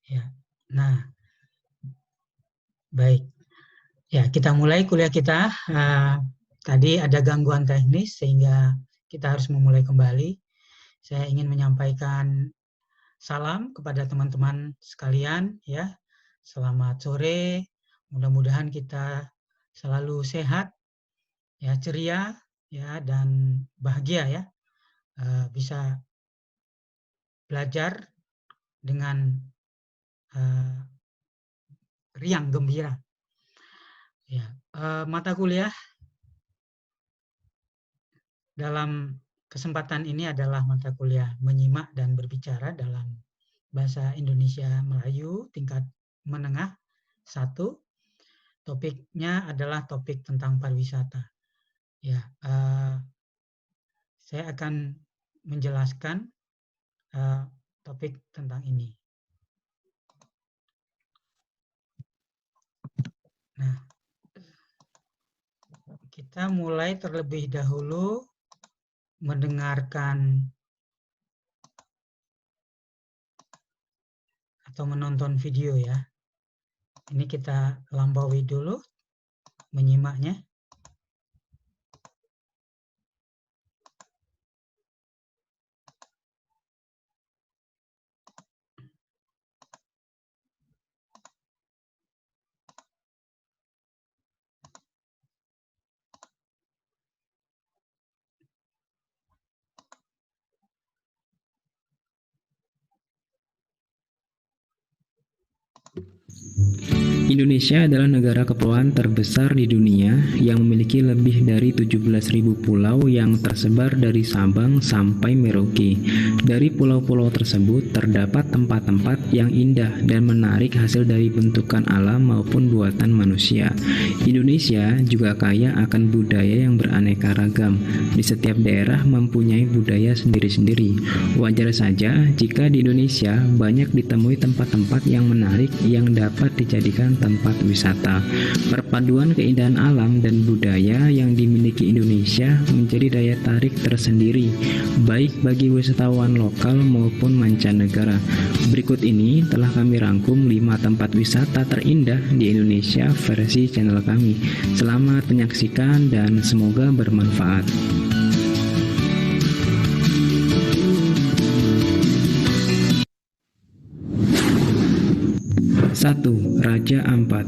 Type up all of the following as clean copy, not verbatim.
Ya. Nah, baik. Ya, kita mulai kuliah kita. Tadi ada gangguan teknis sehingga kita harus memulai kembali. Saya ingin menyampaikan salam kepada teman-teman sekalian ya. Selamat sore. Mudah-mudahan kita selalu sehat, ya, ceria, ya, dan bahagia ya. Bisa belajar dengan riang gembira. Ya, mata kuliah dalam kesempatan ini adalah mata kuliah menyimak dan berbicara dalam bahasa Indonesia Melayu tingkat menengah 1. Topiknya adalah topik tentang pariwisata. Ya, saya akan menjelaskan topik tentang ini. Nah, kita mulai terlebih dahulu mendengarkan atau menonton video ya. Ini kita lampaui dulu menyimaknya. Indonesia adalah negara kepulauan terbesar di dunia yang memiliki lebih dari 17.000 pulau yang tersebar dari Sabang sampai Merauke. Dari pulau-pulau tersebut terdapat tempat-tempat yang indah dan menarik hasil dari bentukan alam maupun buatan manusia. Indonesia juga kaya akan budaya yang beraneka ragam. Di setiap daerah mempunyai budaya sendiri-sendiri. Wajar saja jika di Indonesia banyak ditemui tempat-tempat yang menarik yang dapat dijadikan tempat wisata. Perpaduan keindahan alam dan budaya yang dimiliki Indonesia menjadi daya tarik tersendiri, baik bagi wisatawan lokal maupun mancanegara. Berikut ini telah kami rangkum 5 tempat wisata terindah di Indonesia versi channel kami. Selamat menyaksikan dan semoga bermanfaat. 1. Raja Ampat.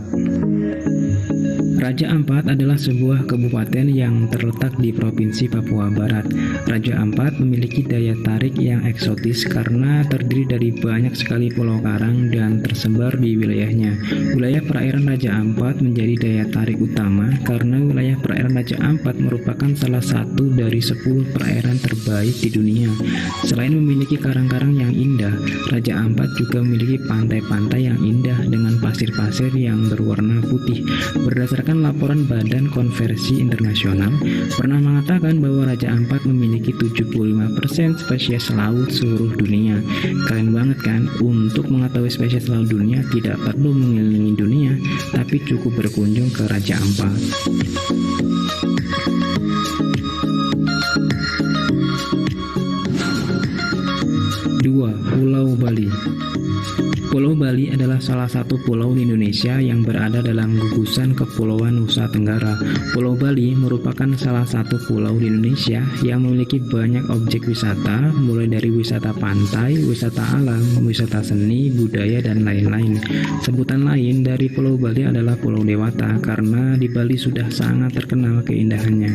Raja Ampat adalah sebuah kabupaten yang terletak di Provinsi Papua Barat. Raja Ampat memiliki daya tarik yang eksotis karena terdiri dari banyak sekali pulau karang dan tersebar di wilayahnya. Wilayah perairan Raja Ampat menjadi daya tarik utama karena wilayah perairan Raja Ampat merupakan salah satu dari 10 perairan terbaik di dunia. Selain memiliki karang-karang yang indah, Raja Ampat juga memiliki pantai-pantai yang indah dengan pasir-pasir yang berwarna putih. Berdasarkan laporan Badan Konservasi Internasional pernah mengatakan bahwa Raja Ampat memiliki 75% spesies laut seluruh dunia. Keren banget kan? Untuk mengetahui spesies laut dunia tidak perlu mengelilingi dunia, tapi cukup berkunjung ke Raja Ampat. 2. Pulau Bali. Pulau Bali adalah salah satu pulau di Indonesia yang berada dalam gugusan Kepulauan Nusa Tenggara. Pulau Bali merupakan salah satu pulau di Indonesia yang memiliki banyak objek wisata, mulai dari wisata pantai, wisata alam, wisata seni, budaya, dan lain-lain. Sebutan lain dari Pulau Bali adalah Pulau Dewata, karena di Bali sudah sangat terkenal keindahannya.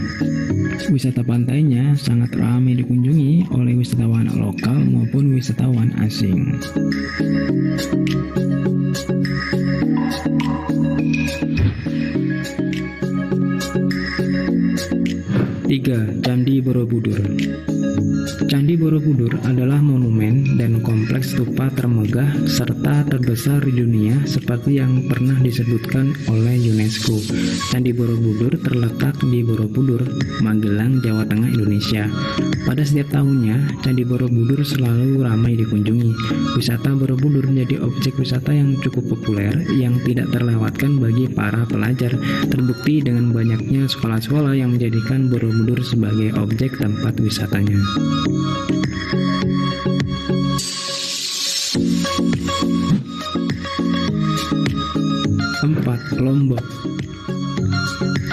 Wisata pantainya sangat ramai dikunjungi oleh wisatawan lokal maupun wisatawan asing. 3. Candi Borobudur. Candi Borobudur adalah monumen dan kompleks stupa termegah serta terbesar di dunia seperti yang pernah disebutkan oleh UNESCO. Candi Borobudur terletak di Borobudur, Magelang, Jawa Tengah, Indonesia. Pada setiap tahunnya, Candi Borobudur selalu ramai dikunjungi. Wisata Borobudur menjadi objek wisata yang cukup populer yang tidak terlewatkan bagi para pelajar. Terbukti dengan banyaknya sekolah-sekolah yang menjadikan Borobudur sebagai objek tempat wisatanya. 4. 4. Lombok.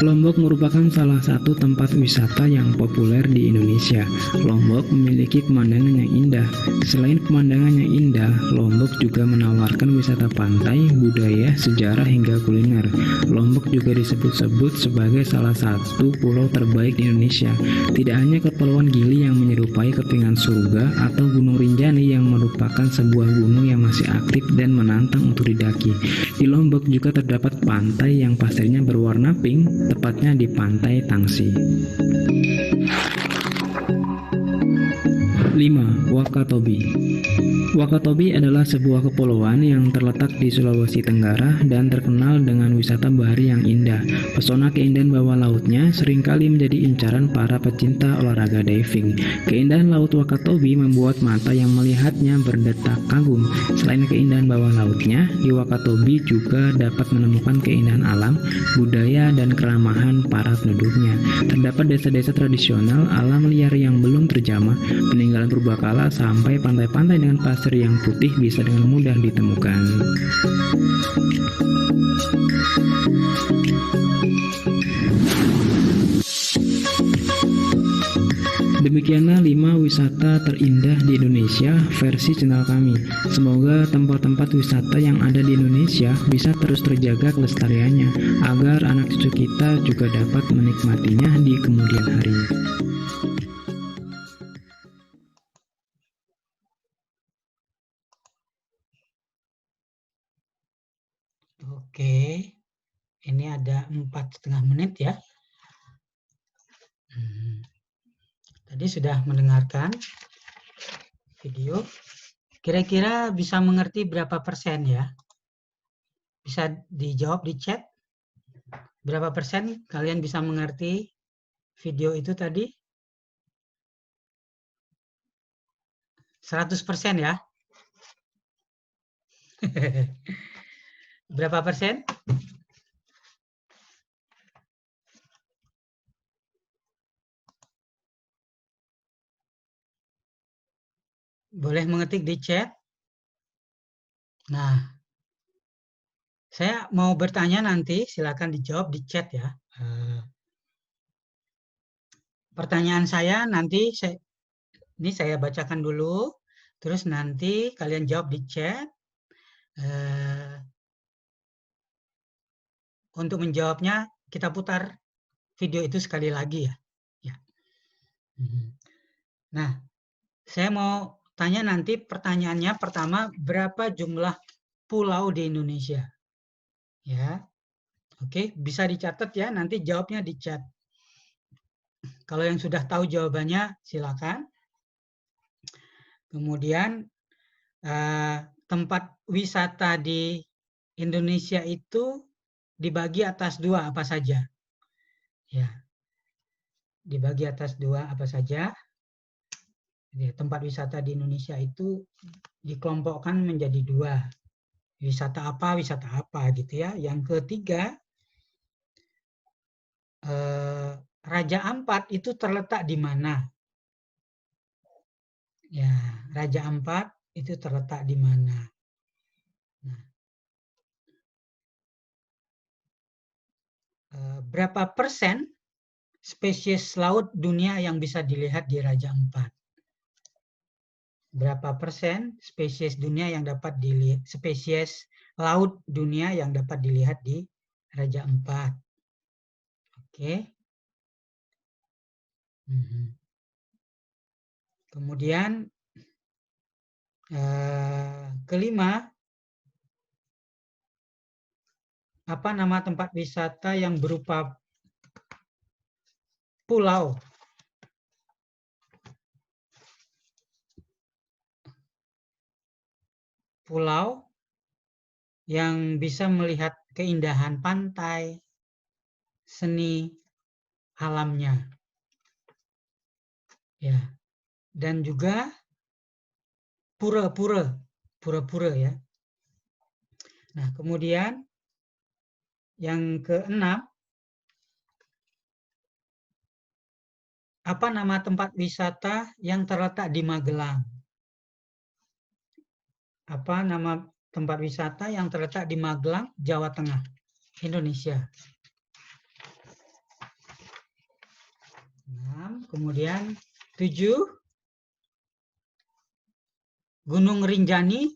Lombok merupakan salah satu tempat wisata yang populer di Indonesia. Lombok memiliki pemandangan yang indah. Selain pemandangan yang indah, Lombok juga menawarkan wisata pantai, budaya, sejarah hingga kuliner. Lombok juga disebut-sebut sebagai salah satu pulau terbaik di Indonesia. Tidak hanya Kepulauan Gili yang menyerupai kepingan surga atau Gunung Rinjani yang merupakan sebuah gunung yang masih aktif dan menantang untuk didaki. Di Lombok juga terdapat pantai yang pasirnya berwarna pink, tepatnya di Pantai Tangsi. 5. Wakatobi. Wakatobi adalah sebuah kepulauan yang terletak di Sulawesi Tenggara dan terkenal dengan wisata bahari yang indah. Pesona keindahan bawah lautnya seringkali menjadi incaran para pecinta olahraga diving. Keindahan laut Wakatobi membuat mata yang melihatnya berdetak kagum. Selain keindahan bawah lautnya, di Wakatobi juga dapat menemukan keindahan alam, budaya, dan keramahan para penduduknya. Terdapat desa-desa tradisional, alam liar yang belum terjamah, peninggalan purbakala, sampai pantai-pantai dengan pasir yang putih bisa dengan mudah ditemukan. Demikianlah 5 wisata terindah di Indonesia versi channel kami. Semoga tempat-tempat wisata yang ada di Indonesia bisa terus terjaga kelestariannya, agar anak cucu kita juga dapat menikmatinya di kemudian hari. Oke, ini ada 4,5 menit ya. Tadi sudah mendengarkan video. Kira-kira bisa mengerti berapa persen ya? Bisa dijawab di chat. Berapa persen kalian bisa mengerti video itu tadi? 100% ya? Berapa persen? Boleh mengetik di chat. Nah, saya mau bertanya nanti, silakan dijawab di chat ya. Pertanyaan saya nanti, ini saya bacakan dulu, terus nanti kalian jawab di chat. Untuk menjawabnya, kita putar video itu sekali lagi ya. Nah, saya mau tanya nanti pertanyaannya pertama, berapa jumlah pulau di Indonesia? Ya, oke, bisa dicatat ya, nanti jawabnya di chat. Kalau yang sudah tahu jawabannya, silakan. Kemudian, tempat wisata di Indonesia itu dibagi atas 2 apa saja? Ya, dibagi atas 2 apa saja? Tempat wisata di Indonesia itu dikelompokkan menjadi 2. Wisata apa gitu ya. Yang ketiga, Raja Ampat itu terletak di mana? Ya, Raja Ampat itu terletak di mana? Nah, berapa persen spesies laut dunia yang bisa dilihat di Raja Ampat? Berapa persen spesies dunia yang dapat dilihat, spesies laut dunia yang dapat dilihat di Raja Ampat? Oke. Kemudian kelima, apa nama tempat wisata yang berupa pulau? Pulau yang bisa melihat keindahan pantai, seni alamnya. Ya. Dan juga pura-pura ya. Nah, kemudian yang keenam, apa nama tempat wisata yang terletak di Magelang? Apa nama tempat wisata yang terletak di Magelang, Jawa Tengah, Indonesia. 6. Kemudian 7. Gunung Rinjani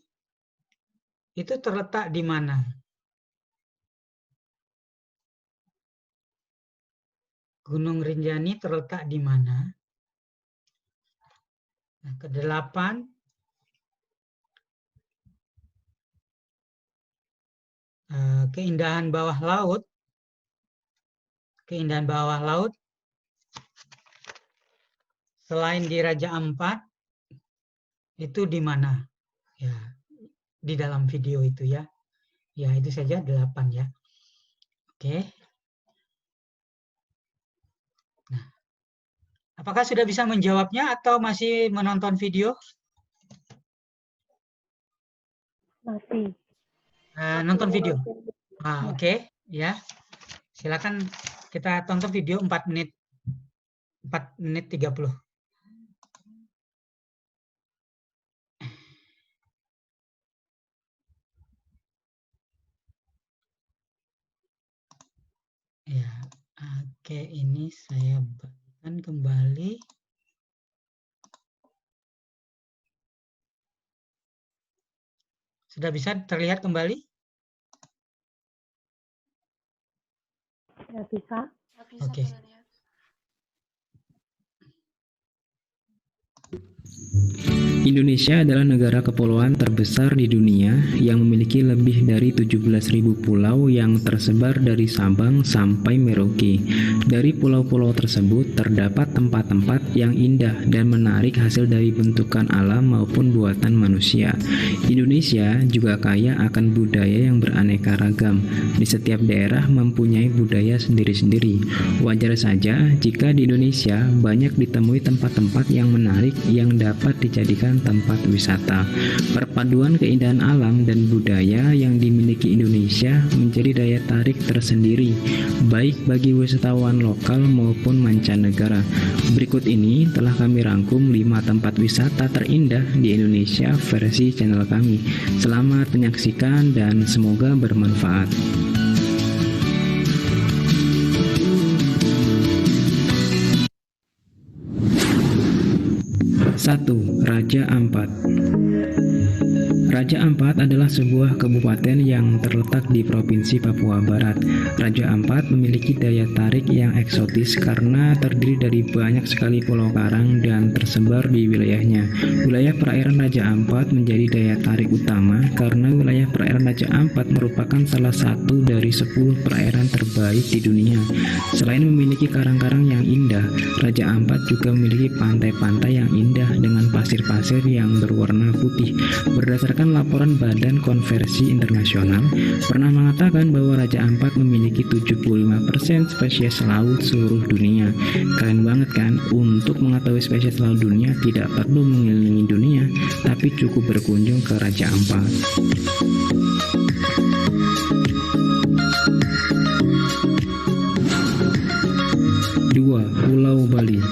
itu terletak di mana? Gunung Rinjani terletak di mana? Nah, ke-8. Keindahan bawah laut. Keindahan bawah laut selain di Raja Ampat itu di mana? Ya, di dalam video itu ya. Ya, itu saja 8 ya. Oke. Nah, apakah sudah bisa menjawabnya atau masih menonton video? Masih. Nonton video. Oke, ya. Silakan kita tonton video 4 menit 30. Ya, oke, ini saya bagikan kembali. Sudah bisa terlihat kembali? Ya bisa. Oke. Indonesia adalah negara kepulauan terbesar di dunia yang memiliki lebih dari 17.000 pulau yang tersebar dari Sabang sampai Merauke. Dari pulau-pulau tersebut terdapat tempat-tempat yang indah dan menarik hasil dari bentukan alam maupun buatan manusia. Indonesia juga kaya akan budaya yang beraneka ragam. Di setiap daerah mempunyai budaya sendiri-sendiri. Wajar saja jika di Indonesia banyak ditemui tempat-tempat yang menarik yang dapat dijadikan tempat wisata. Perpaduan keindahan alam dan budaya yang dimiliki Indonesia menjadi daya tarik tersendiri, baik bagi wisatawan lokal maupun mancanegara. Berikut ini telah kami rangkum 5 tempat wisata terindah di Indonesia versi channel kami. Selamat menyaksikan dan semoga bermanfaat. 1. Raja Ampat. Raja Ampat adalah sebuah kabupaten yang terletak di Provinsi Papua Barat. Raja Ampat memiliki daya tarik yang eksotis karena terdiri dari banyak sekali pulau karang dan tersebar di wilayahnya. Wilayah perairan Raja Ampat menjadi daya tarik utama karena wilayah perairan Raja Ampat merupakan salah satu dari 10 perairan terbaik di dunia. Selain memiliki karang-karang yang indah, Raja Ampat juga memiliki pantai-pantai yang indah dengan pasir-pasir yang berwarna putih. Berdasarkan laporan Badan Konservasi Internasional pernah mengatakan bahwa Raja Ampat memiliki 75% spesies laut seluruh dunia. Keren banget kan? Untuk mengetahui spesies laut dunia tidak perlu mengelilingi dunia, tapi cukup berkunjung ke Raja Ampat. 2. Pulau Bali.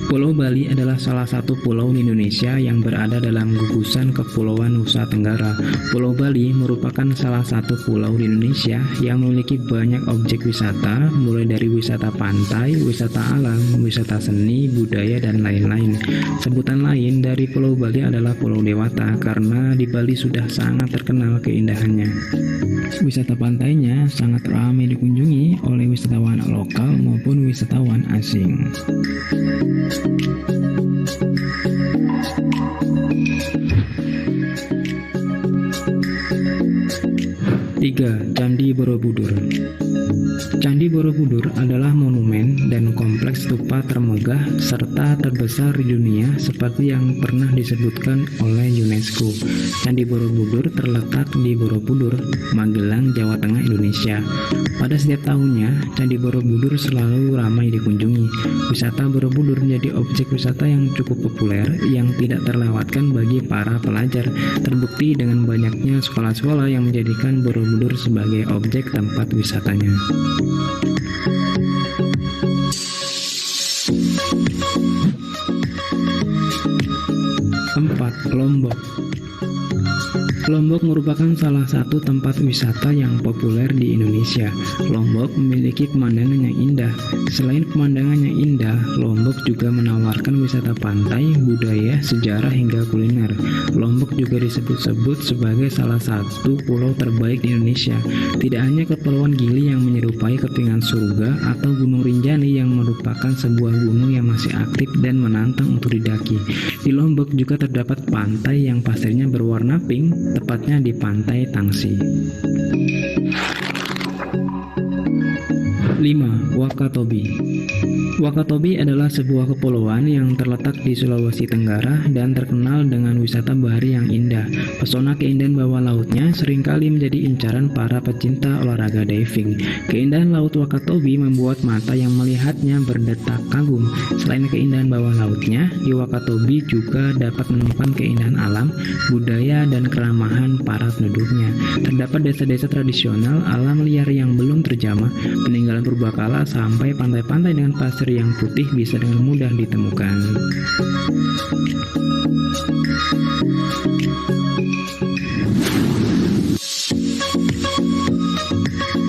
Pulau Bali adalah salah satu pulau di Indonesia yang berada dalam gugusan Kepulauan Nusa Tenggara. Pulau Bali merupakan salah satu pulau di Indonesia yang memiliki banyak objek wisata, mulai dari wisata pantai, wisata alam, wisata seni, budaya, dan lain-lain. Sebutan lain dari Pulau Bali adalah Pulau Dewata karena di Bali sudah sangat terkenal keindahannya. Wisata pantainya sangat ramai dikunjungi oleh wisatawan lokal maupun wisatawan asing. 3. Candi Borobudur. Candi Borobudur adalah monumen dan kompleks stupa termegah serta terbesar di dunia seperti yang pernah disebutkan oleh UNESCO. Candi Borobudur terletak di Borobudur, Magelang, Jawa Tengah, Indonesia. Pada setiap tahunnya, Candi Borobudur selalu ramai dikunjungi. Wisata Borobudur menjadi objek wisata yang cukup populer yang tidak terlewatkan bagi para pelajar. Terbukti dengan banyaknya sekolah-sekolah yang menjadikan Borobudur sebagai objek tempat wisatanya. 4. Lombok. Lombok merupakan salah satu tempat wisata yang populer di Indonesia. Lombok memiliki pemandangan yang indah. Selain pemandangan yang indah, Lombok juga menawarkan wisata pantai, budaya, sejarah hingga kuliner. Lombok juga disebut-sebut sebagai salah satu pulau terbaik di Indonesia. Tidak hanya Kepulauan Gili yang menyerupai kepingan surga atau Gunung Rinjani yang merupakan sebuah gunung yang masih aktif dan menantang untuk didaki. Di Lombok juga terdapat pantai yang pasirnya berwarna pink, tepatnya di Pantai Tangsi. 5. Wakatobi. Wakatobi adalah sebuah kepulauan yang terletak di Sulawesi Tenggara dan terkenal dengan wisata bahari yang indah. Pesona keindahan bawah lautnya seringkali menjadi incaran para pecinta olahraga diving. Keindahan laut Wakatobi membuat mata yang melihatnya berdetak kagum. Selain keindahan bawah lautnya, di Wakatobi juga dapat menemukan keindahan alam, budaya, dan keramahan para penduduknya. Terdapat desa-desa tradisional, alam liar yang belum terjamah, peninggalan purbakala, sampai pantai-pantai dengan pasir yang putih bisa dengan mudah ditemukan.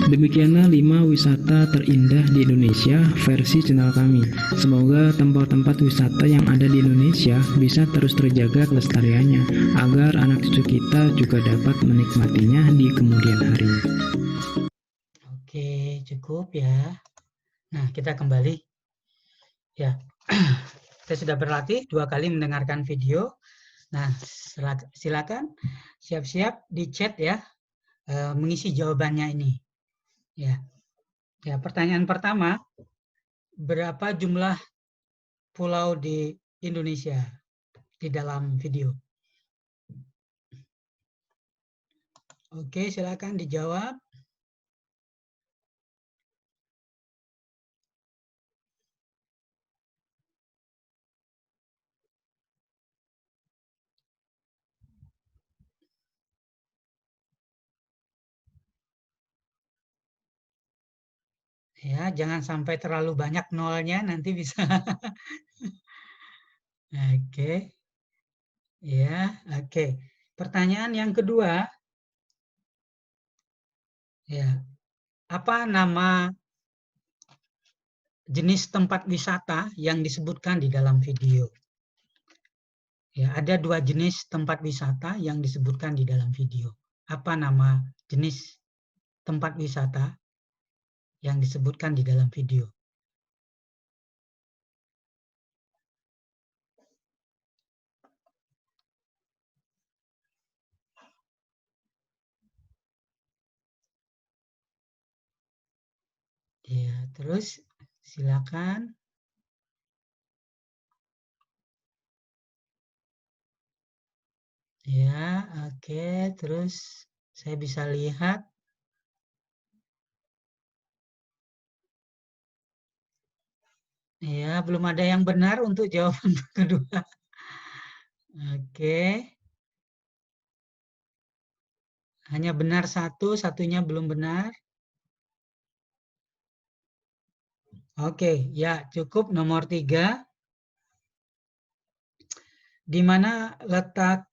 Demikianlah 5 wisata terindah di Indonesia versi channel kami. Semoga tempat-tempat wisata yang ada di Indonesia bisa terus terjaga kelestariannya, agar anak cucu kita juga dapat menikmatinya di kemudian hari. Oke, cukup ya. Nah, kita kembali. Ya, kita sudah berlatih 2 kali mendengarkan video. Nah, silakan siap-siap di chat ya, mengisi jawabannya ini. Ya, pertanyaan pertama, berapa jumlah pulau di Indonesia di dalam video? Oke, silakan dijawab. Ya, jangan sampai terlalu banyak nolnya, nanti bisa. Oke. Ya, oke. Pertanyaan yang kedua. Ya. Apa nama jenis tempat wisata yang disebutkan di dalam video? Ya, ada 2 jenis tempat wisata yang disebutkan di dalam video. Apa nama jenis tempat wisata yang disebutkan di dalam video? Ya, terus silakan. Ya, oke. Terus saya bisa lihat. Ya, belum ada yang benar untuk jawaban kedua. Oke. Hanya benar 1, satunya belum benar. Oke, ya cukup. Nomor 3. Di mana letak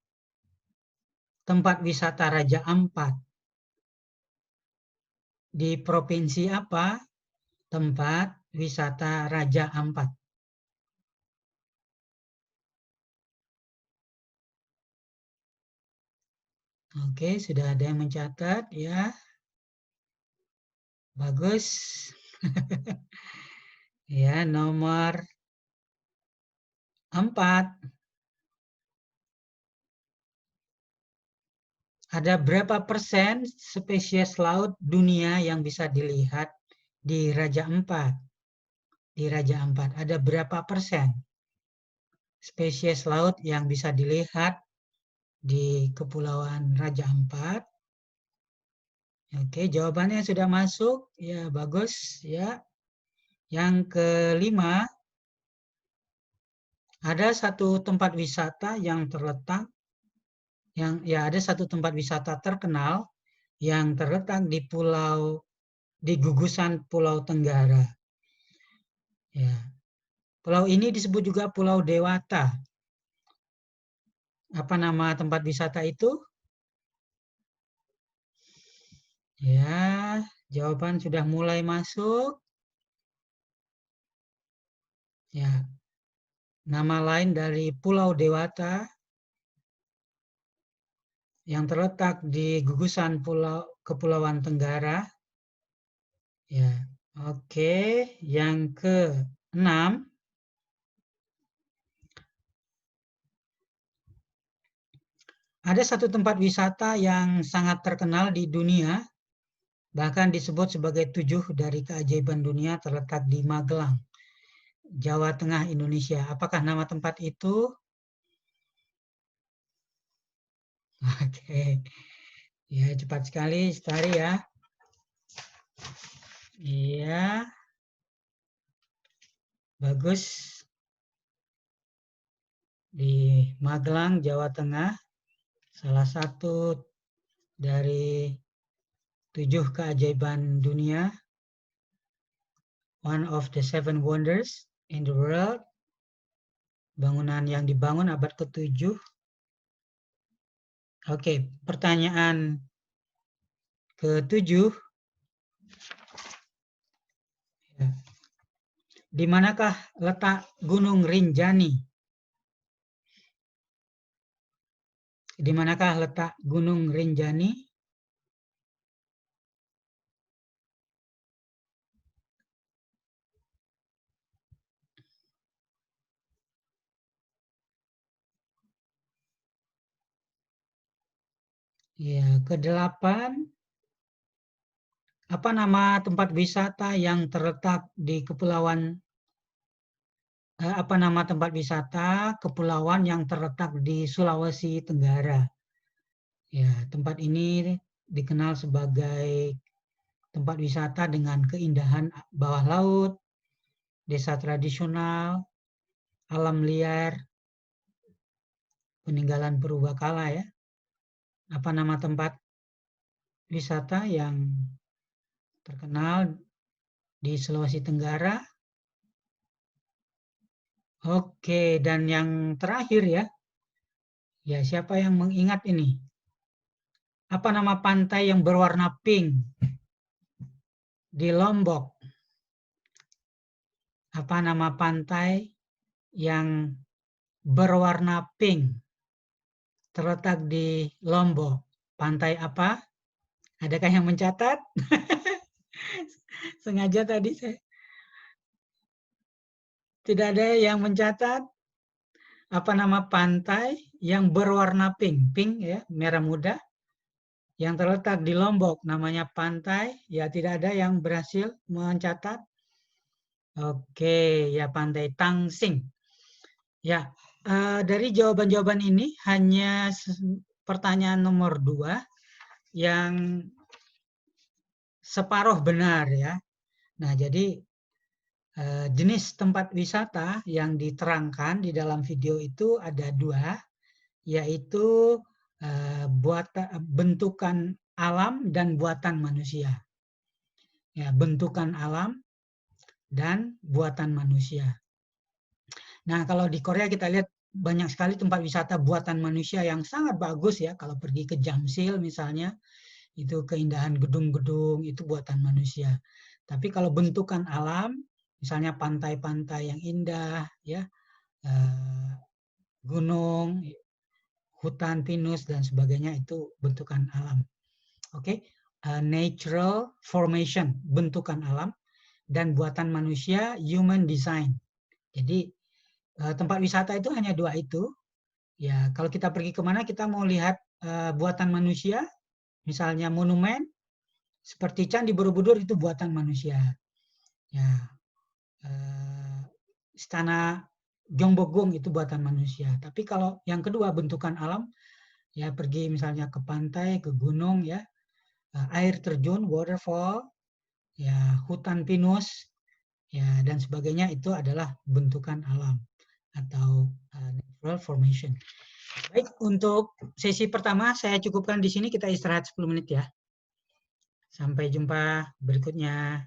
tempat wisata Raja Ampat? Di provinsi apa tempat wisata Raja Ampat? Oke, sudah ada yang mencatat ya. Bagus. Ya, nomor 4. Ada berapa persen spesies laut dunia yang bisa dilihat di Raja Ampat? Di Raja Ampat ada berapa persen spesies laut yang bisa dilihat di Kepulauan Raja Ampat? Oke, jawabannya sudah masuk. Ya, bagus ya. Yang kelima, ada satu tempat wisata yang terletak ada satu tempat wisata terkenal yang terletak di gugusan Pulau Tenggara. Ya. Pulau ini disebut juga Pulau Dewata. Apa nama tempat wisata itu? Ya, jawaban sudah mulai masuk. Ya, nama lain dari Pulau Dewata yang terletak di gugusan Kepulauan Tenggara. Ya, oke. Yang ke-6, ada satu tempat wisata yang sangat terkenal di dunia, bahkan disebut sebagai 7 dari keajaiban dunia, terletak di Magelang, Jawa Tengah, Indonesia. Apakah nama tempat itu? Oke. Ya, cepat sekali, Lestari ya. Iya. Bagus. Di Magelang, Jawa Tengah, salah satu dari 7 keajaiban dunia, one of the 7 wonders in the world, bangunan yang dibangun abad ke-7. Oke, pertanyaan ke-7. Di manakah letak Gunung Rinjani? Di manakah letak Gunung Rinjani? Ya, ke-8. Apa nama tempat wisata yang terletak di apa nama tempat wisata kepulauan yang terletak di Sulawesi Tenggara? Ya, tempat ini dikenal sebagai tempat wisata dengan keindahan bawah laut, desa tradisional, alam liar, peninggalan purbakala ya. Apa nama tempat wisata yang terkenal di Sulawesi Tenggara? Oke, dan yang terakhir ya. Ya, siapa yang mengingat ini? Apa nama pantai yang berwarna pink di Lombok? Apa nama pantai yang berwarna pink terletak di Lombok? Pantai apa? Adakah yang mencatat? Sengaja tadi saya tidak ada yang mencatat. Apa nama pantai yang berwarna pink? Pink ya, merah muda. Yang terletak di Lombok, namanya pantai. Ya, tidak ada yang berhasil mencatat. Oke, ya pantai Tangsing. Ya, dari jawaban-jawaban ini hanya pertanyaan nomor 2 yang separuh benar ya. Nah, jadi jenis tempat wisata yang diterangkan di dalam video itu ada 2, yaitu bentukan alam dan buatan manusia. Ya, bentukan alam dan buatan manusia. Nah, kalau di Korea kita lihat banyak sekali tempat wisata buatan manusia yang sangat bagus ya. Kalau pergi ke Jamsil misalnya, itu keindahan gedung-gedung itu buatan manusia. Tapi kalau bentukan alam, misalnya pantai-pantai yang indah, ya, gunung, hutan pinus dan sebagainya itu bentukan alam. Oke, natural formation, bentukan alam, dan buatan manusia, human design. Jadi tempat wisata itu hanya 2 itu. Ya, kalau kita pergi kemana kita mau lihat buatan manusia, misalnya monumen seperti Candi Borobudur itu buatan manusia. Ya, Istana Gyeongbokgung itu buatan manusia. Tapi kalau yang kedua bentukan alam, ya pergi misalnya ke pantai, ke gunung, ya air terjun, waterfall, ya hutan pinus, ya dan sebagainya itu adalah bentukan alam atau natural formation. Baik, untuk sesi pertama saya cukupkan di sini, kita istirahat 10 menit ya. Sampai jumpa berikutnya.